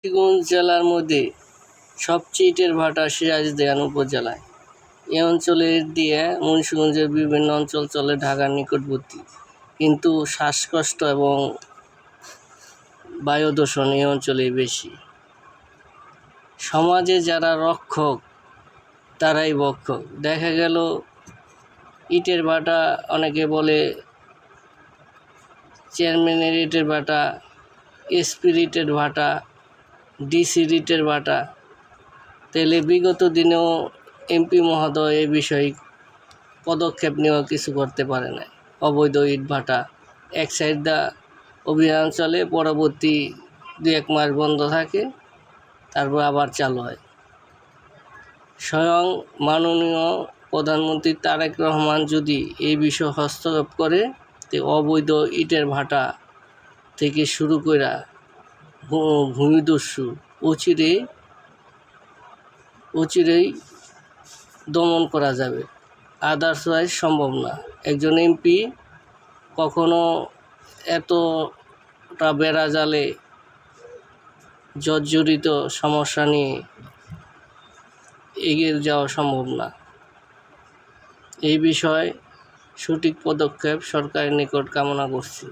মুন্সিগঞ্জ জেলার মধ্যে সবচেয়ে ইটের ভাটা সিরাজদিয়ান উপজেলায়। এ অঞ্চলের দিয়ে মুন্সিগঞ্জের বিভিন্ন অঞ্চল চলে ঢাকার নিকটবর্তী, কিন্তু শ্বাসকষ্ট এবং বায়ু দূষণ এই অঞ্চলেই বেশি। সমাজে যারা রক্ষক তারাই ভক্ষক। দেখা গেল ইটের ভাটা, অনেকে বলে চেয়ারম্যানের ইটের ভাটা, এসপির ইটের ভাটা, ডিসির ইটের ভাটা। তাহলে বিগত দিনেও এমপি মহোদয় এ বিষয়ে পদক্ষেপ নেওয়া কিছু করতে পারে না। অবৈধ ইট ভাটা এক সাইড দা অভিযান চলে, পরবর্তী 2-1 মাস বন্ধ থাকে, তারপর আবার চালু হয়। স্বয়ং মাননীয় প্রধানমন্ত্রী তারেক রহমান যদি এই বিষয়ে হস্তক্ষেপ করে, তো অবৈধ ইটের ভাটা থেকে শুরু করে ভূমিদস্যু অচিরেই দমন করা যাবে। আদার্সওয়াইজ সম্ভব না। একজন এমপি কখনো এতটা বেড়া জালে জর্জরিত সমস্যা নিয়ে এগিয়ে যাওয়া সম্ভব না। এই বিষয়ে সঠিক পদক্ষেপ সরকারের নিকট কামনা করছি।